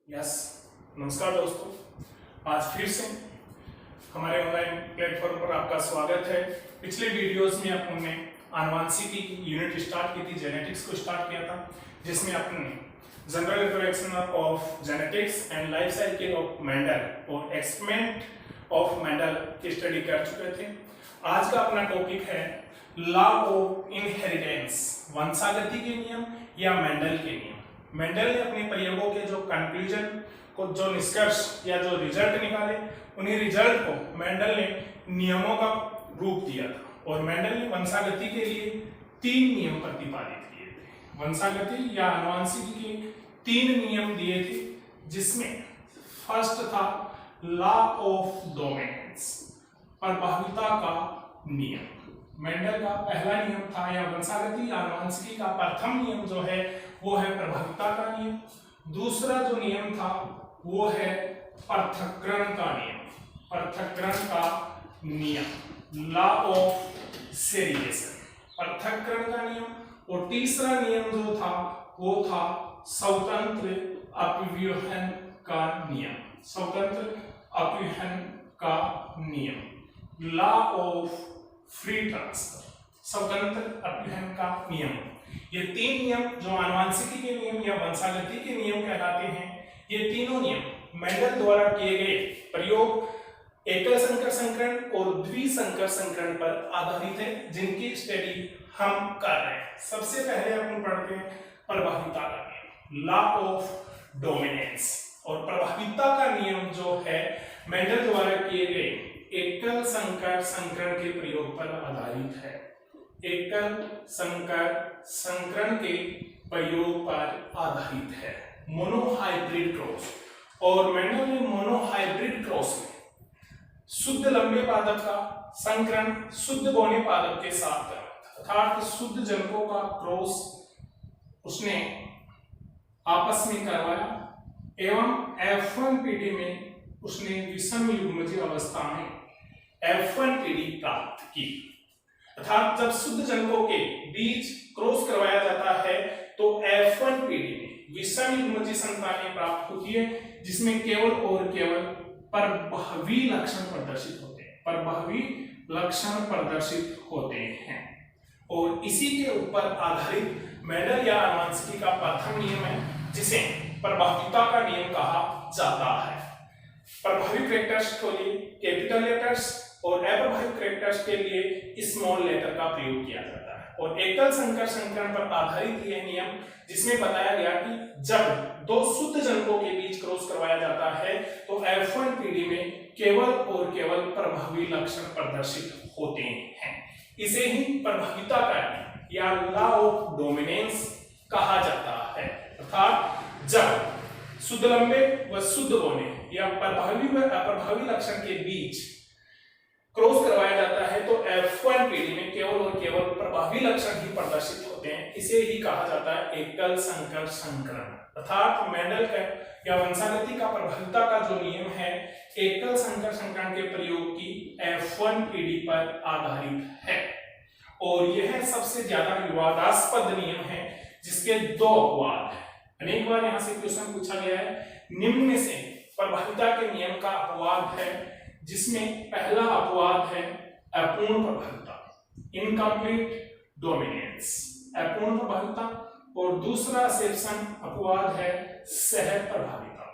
Yes, नमस्कार दोस्तों। आज फिर से हमारे ऑनलाइन प्लेटफॉर्म पर आपका स्वागत है। पिछले वीडियोस में अपने आनुवांशिकी की यूनिट स्टार्ट की थी, जेनेटिक्स को स्टार्ट किया था, जिसमें अपने general introduction of genetics and life cycle of Mendel और एक्सपेरिमेंट ऑफ मेंडल की स्टडी कर चुके थे। आज का अपना टॉपिक है लॉ ऑफ इनहेरिटेंस, वंशागति के नियम या मेंडल के नियम। मेंडल ने अपने प्रयोगों के जो कंक्लूजन को, जो निष्कर्ष या जो रिजल्ट निकाले, उन्हीं रिजल्ट को मेंडल ने नियमों का रूप दिया था और मेंडल ने वंशागति के लिए 3 नियम प्रतिपादित किए थे। वंशागति या आनुवंशिकी के 3 नियम दिए थे, जिसमें फर्स्ट था लॉ ऑफ डोमिनेंस, प्रभाविता का नियम। मेंडल का पहला नियम था, या वंशागति आनुवंशिकी का प्रथम नियम जो है वो है प्रभाविता का नियम। दूसरा जो नियम था वो है पृथक्करण का नियम, पृथक्करण का नियम, लॉ ऑफ सेग्रीगेशन, पृथक्करण का नियम। और तीसरा नियम जो था वो था स्वतंत्र अपव्यूहन का नियम, स्वतंत्र अपव्यूहन का नियम, लॉ ऑफ फ्री ट्रांसफर, स्वतंत्र अपव्यूहन का नियम। ये 3 नियम जो आनुवंशिकी के नियम या वंशागति के नियम कहलाते हैं, ये तीनों नियम मेंडल द्वारा किए गए प्रयोग एकल संकर संकरण और द्विसंकर संकरण पर आधारित है, जिनकी स्टडी हम कर रहे हैं। सबसे पहले अपन पढ़ते हैं प्रभाविता का नियम, लॉ ऑफ डोमिनेंस। और प्रभाविता का नियम जो है मेंडल द्वारा किए गए एकल संकर संकरण के प्रयोग पर आधारित है, एकल संकर संकरण के प्रयोग पर आधारित है, मोनोहाइब्रिड क्रॉस। और मेंडल ने मोनोहाइब्रिड क्रॉस में शुद्ध लंबे पादप का संकरण शुद्ध बौने पादप के साथ अर्थात शुद्ध जनकों का क्रॉस उसने आपस में करवाया एवं F1 पीढ़ी में उसने विषम युग्मजीय अवस्था में F1 पीढ़ी प्राप्त की। अर्थात जब शुद्ध जनकों के बीच क्रॉस करवाया जाता है तो F1 पीढ़ी में विषम युग्मजीय संतानें प्राप्त होती है, जिसमें केवल और केवल परभावी लक्षण प्रदर्शित होते हैं, परभावी लक्षण प्रदर्शित होते हैं। और इसी के ऊपर आधारित मेंडल या आनुवंशिकी का प्रथम नियम है, जिसे प्रभाविता का नियम कहा जाता है। प्रभावी कैरेक्टर्स के लिए कैपिटल लेटर्स और अप्रभावी कैरेक्टर्स के लिए स्मॉल लेटर का प्रयोग किया जाता है। और एकल संकर संकरण पर आधारित यह नियम, जिसमें बताया गया कि जब 2 शुद्ध जनकों के बीच क्रॉस करवाया जाता है तो F1 पीढ़ी में केवल और केवल प्रभावी लक्षण प्रदर्शित होते हैं। इसे ही प्रभाविता का नियम या लॉ ऑफ डोमिनेंस कहा जाता है। अर्थात जब शुद्ध लंबे व शुद्ध बौने या प्रभावी व अप्रभावी लक्षण के बीच क्रॉस करवाया जाता है तो F1 पीढ़ी में केवल और केवल प्रभावी लक्षण ही प्रदर्शित होते हैं। इसे ही कहा जाता है एकल संकर संकरण। अर्थात मेंडल का या वंशागति का प्रभाविता का जो नियम है एकल संकर संकरण के प्रयोग की F1 पीढ़ी पर आधारित है। और यह सबसे ज्यादा विवादास्पद नियम है, जिसके 2 अपवाद हैं। अनेक बार यहाँ से क्वेश्चन पूछा गया है। निम्न में से प्रभाविता के नियम का अपवाद है, जिसमें पहला अपवाद है अपूर्ण प्रभाविता, इनकम्प्लीट डोमिनेंस, अपूर्ण प्रभाविता। और दूसरा एक्सेप्शन अपवाद है सह प्रभाविता,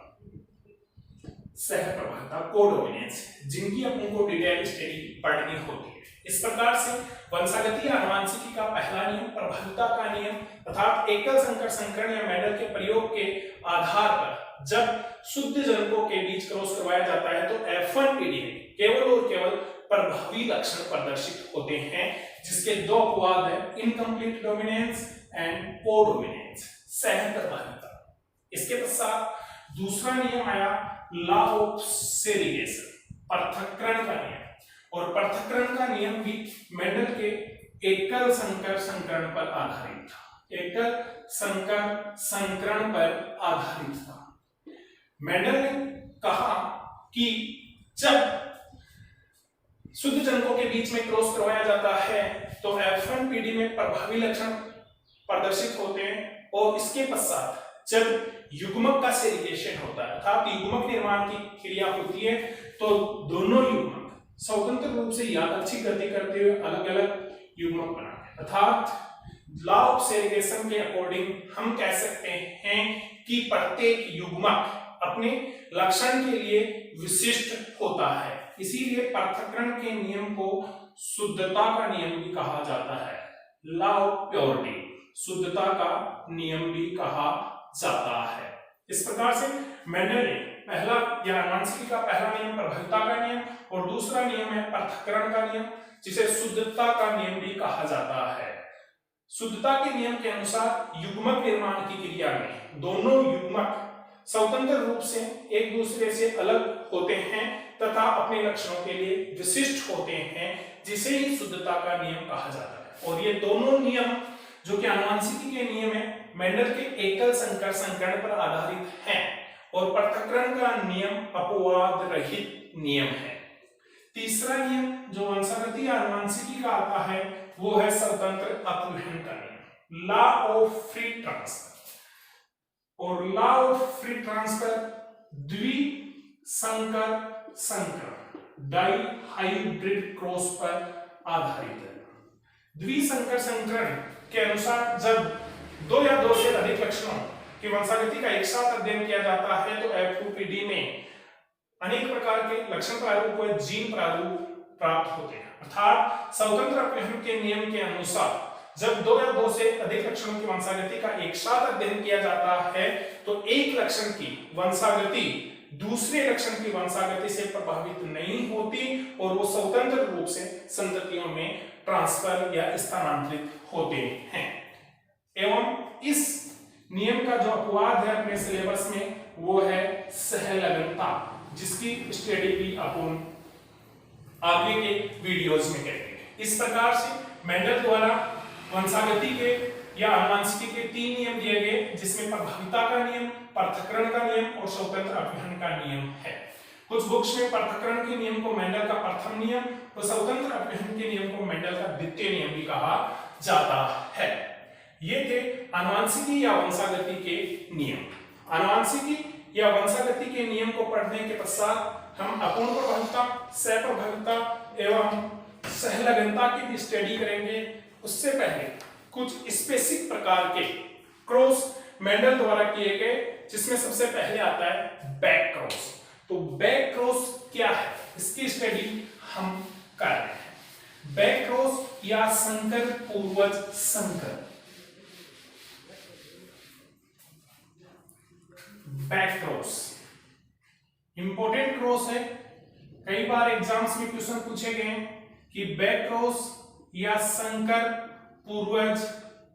सह प्रभाविता, कोडोमिनेंस, जिनकी अपन को डिटेल स्टडी पढ़नी होती है। इस प्रकार से वंशागति आनुवंशिकी का पहला नियम प्रभाविता का नियम अर्थात एकल संकर संकरण या मेंडल के प्रयोग के आधार पर जब शुद्ध जनकों के बीच क्रॉस करवाया जाता है तो F1 पीढ़ी में केवल और केवल प्रभावी लक्षण प्रदर्शित होते हैं, जिसके 2 अपवाद है इनकम्प्लीट डोमिनेंस एंड कोडोमिनेंस, सह प्रभाविता। इसके पश्चात दूसरा नियम आया लॉ ऑफ सेग्रीगेशन, पृथक्करण का नियम। और पृथक्करण का नियम भी मेंडल के एकल संकर संकरण पर आधारित था, एकल संकर संकरण पर आधारित था। मेंडल ने कहा कि जब शुद्ध जनकों के बीच में क्रॉस करवाया जाता है तो F1 पीढ़ी में प्रभावी लक्षण प्रदर्शित होते हैं, और इसके पश्चात जब युग्मक का सेग्रीगेशन होता है अर्थात युग्मक निर्माण की क्रिया होती है तो दोनों युग्मक स्वतंत्र रूप से यादृच्छिक गति करते हुए अलग अलग युग्मक बनाते हैं। अर्थात लॉ ऑफ सेग्रीगेशन के अकॉर्डिंग हम कह सकते हैं कि प्रत्येक युग्मक अपने लक्षण के लिए विशिष्ट होता है, इसीलिए पृथक्करण के नियम को शुद्धता का नियम भी कहा जाता है। लॉ ऑफ प्योरिटी, शुद्धता का नियम भी कहा जाता है। इस प्रकार से मेंडल ने पहला या आनुवंशिकी का पहला नियम प्रभाविता का नियम और दूसरा नियम है पृथक्करण का नियम, जिसे शुद्धता का नियम भी कहा जाता है। शुद्धता के नियम के अनुसार युग्मक निर्माण की क्रिया में दोनों युग्मक स्वतंत्र रूप से एक दूसरे से अलग होते हैं तथा अपने लक्षणों के लिए विशिष्ट होते हैं, जिसे ही शुद्धता का नियम कहा जाता है। और ये दोनों नियम जो कि आनुवंशिकी के नियम है मेंडल के एकल संकर संकरण पर आधारित हैं और पृथक्करण का नियम अपवाद रहित नियम है। तीसरा नियम जो वंशागति आनुवंशिकी का आता है वो है स्वतंत्र अपव्ययन का नियम, लॉ ऑफ फ्री ट्रांसफर। और लॉ ऑफ फ्री ट्रांसफर द्विसंकर संकरण डाई हाइब्रिड क्रॉस पर आधारित है। द्विसंकर संकरण के अनुसार जब दो या दो से अधिक लक्षणों की वंशागति का एक साथ अध्ययन किया जाता है तो F2PD में अनेक प्रकार के लक्षण प्रारूप व जीन प्रारूप प्राप्त होते हैं। अर्थात स्वतंत्र अपव्ययन के नियम के अनुसार जब दो या दो से अधिक लक्षणों की वंशागति का एक साथ अध्ययन किया जाता है तो एक लक्षण की वंशागति दूसरे लक्षण की वंशागति से प्रभावित नहीं होती और वो स्वतंत्र रूप से संततियों में ट्रांसफर या स्थानांतरित होते हैं। एवं इस नियम का जो अपवाद है अपने सिलेबस में वो है सहलगनता, जिसकी स्टडी भी अपन आगे के वीडियोज में करेंगे। इस प्रकार से मेंडल द्वारा वंशागति के या आनुवंशिकी के 3 नियम दिए गए, जिसमें प्रभाविता का नियम, पृथक्करण का नियम और स्वतंत्र अपव्ययन का नियम है। कुछ बुक्स में पृथक्करण के नियम को मेंडल का प्रथम नियम और स्वतंत्र अपव्ययन के नियम को मेंडल का द्वितीय नियम भी कहा जाता है। ये थे आनुवंशिकी या वंशागति के नियम। आनुवंशिकी या वंशागति के नियम को पढ़ने के पश्चात हम अपूर्ण प्रभाविता, सहप्रभाविता एवं सहलगनता की भी स्टडी करेंगे। उससे पहले कुछ स्पेसिफिक प्रकार के क्रॉस मेंडल द्वारा किए गए, जिसमें सबसे पहले आता है बैक क्रॉस। तो बैक क्रॉस क्या है, इसकी स्टडी हम कर रहे हैं। बैक क्रॉस या संकर पूर्वज संकर, बैक क्रॉस इंपॉर्टेंट क्रॉस है। कई बार एग्जाम्स में क्वेश्चन पूछे गए कि बैक क्रॉस या संकर पूर्वज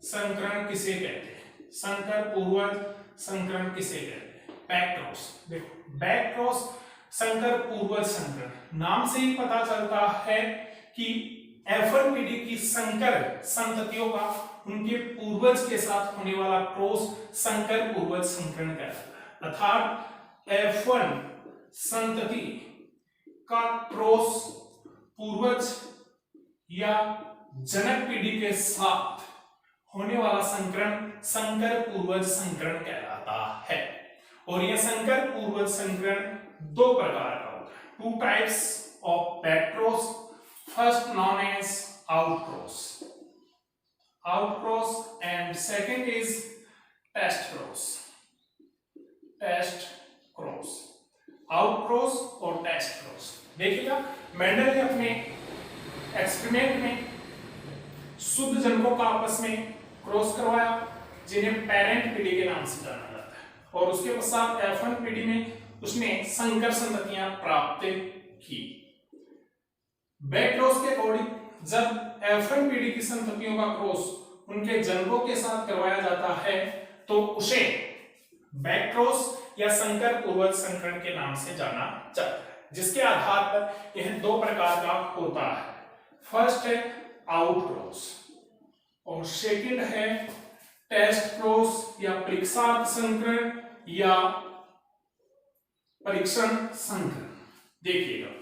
संकरण किसे कहते हैं, संकर पूर्वज संकरण किसे कहते हैं। बैक क्रॉस, देखो बैक क्रॉस संकर पूर्वज संकरण नाम से ही पता चलता है कि F1PD की संकर संततियों का उनके पूर्वज के साथ होने वाला क्रॉस संकर पूर्वज संकरण कहलाता है। अर्थात F1 संतति का क्रॉस पूर्वज या जनक पीढ़ी के साथ होने वाला संकरण संकर पूर्वज संकरण कहलाता है। और यह संकर पूर्वज संकरण 2 प्रकार का होता है, 2 types of back cross. First known as outcross, outcross and second is test cross, test cross, outcross और टेस्ट क्रॉस। देखिएगा मेंडल ने अपने एक्सपेरिमेंट में शुद्ध जनकों का आपस में क्रॉस करवाया, जिन्हें पेरेंट पीढ़ी के नाम से जाना जाता है, और उसके पश्चात F1 पीढ़ी में उसने संकर संततियां प्राप्त की। बैक क्रॉस के अकॉर्डिंग जब F1 पीढ़ी की संततियों का क्रॉस उनके जनकों के साथ करवाया जाता है तो उसे बैक क्रॉस या संकर पूर्वज संकरण के नाम से जाना जाता है, जिसके आधार पर यह 2 प्रकार का होता है। फर्स्ट है आउटक्रॉस और सेकंड है टेस्ट क्रॉस या परीक्षार्थ संकरण या परीक्षण संकरण। देखिएगा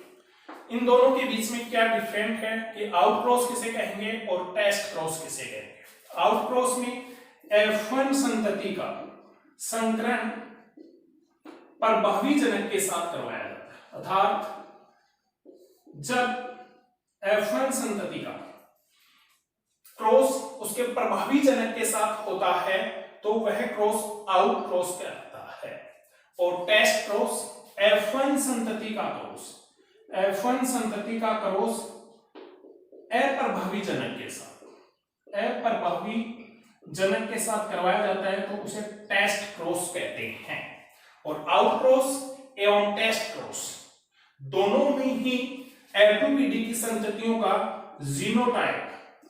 इन दोनों के बीच में क्या डिफरेंट है कि आउटक्रॉस किसे कहेंगे और टेस्ट क्रॉस किसे कहेंगे। आउटक्रॉस में F1 संतति का संकरण प्रभावी जनक के साथ करवाया जाता है। अर्थात जब F1 संतति का क्रॉस उसके प्रभावी जनक के साथ होता है तो वह क्रॉस आउट क्रॉस कहलाता है। और टेस्ट क्रॉस F1 संतति का क्रॉस अप्रभावी जनक के साथ करवाया जाता है तो उसे टेस्ट क्रॉस कहते हैं। और आउट क्रॉस एवं टेस्ट क्रॉस दोनों में ही F2PD की संततियों का जीनोटाइप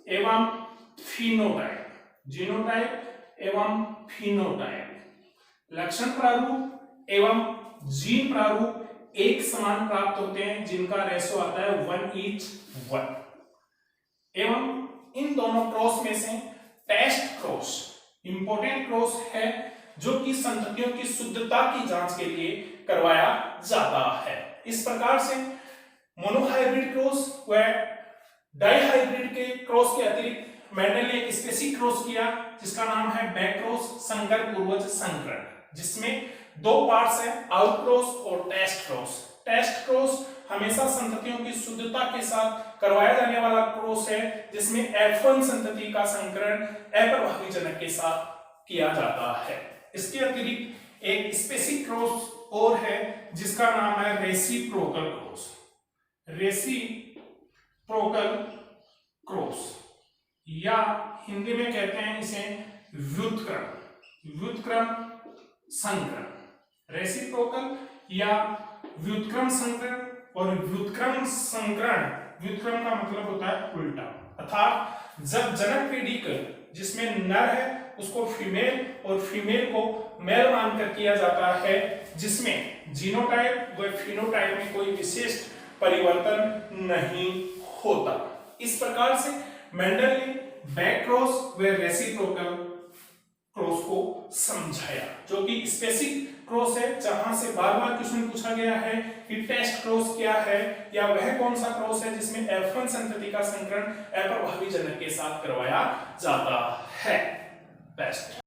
एवं फिनोटाइप लक्षण प्रारूप एवं जीन प्रारूप एक समान प्राप्त होते हैं, जिनका रेशो आता है 1:1। एवं इन दोनों क्रॉस में से टेस्ट क्रॉस इंपॉर्टेंट क्रॉस है, जो कि संततियों की शुद्धता की जांच के लिए करवाया जाता है। इस प्रकार से मोनोहाइब्रिड क्रॉस व डाइहाइब्रिड के क्रॉस के अतिरिक्त मेंडल ने एक स्पेसिफिक क्रॉस किया जिसका नाम है बैक क्रॉस, संकर पूर्वज संकरण, जिसमें दो पार्ट्स है, आउट क्रॉस और टेस्ट क्रॉस। टेस्ट क्रॉस हमेशा संततियों की शुद्धता के साथ करवाया जाने वाला क्रॉस है, जिसमें F1 संतति का संकरण अप्रभावी जनक के साथ किया जाता है। इसके अतिरिक्त एक स्पेसिफिक क्रॉस और है जिसका नाम है रेसिप्रोकल क्रॉस या हिंदी में कहते हैं इसे व्युत्क्रम संकरण। रेसिप्रोकल या व्युत्क्रम संकरण और व्युत्क्रम का मतलब होता है उल्टा। अर्थात जब जनक पीढ़ी जिसमें नर है उसको फीमेल और फीमेल को मेल मानकर किया जाता है, जिसमें जीनोटाइप व फिनोटाइप में कोई विशेष परिवर्तन नहीं होता। इस प्रकार से मेंडल ने बैक क्रॉस व रेसिप्रोकल क्रॉस को समझाया, जो कि स्पेसिफिक क्रॉस है, जहां से बार बार क्वेश्चन पूछा गया है कि टेस्ट क्रॉस क्या है या वह कौन सा क्रॉस है जिसमें F1 संतति का संकरण अप्रभावी जनक के साथ करवाया जाता है। बेस्ट।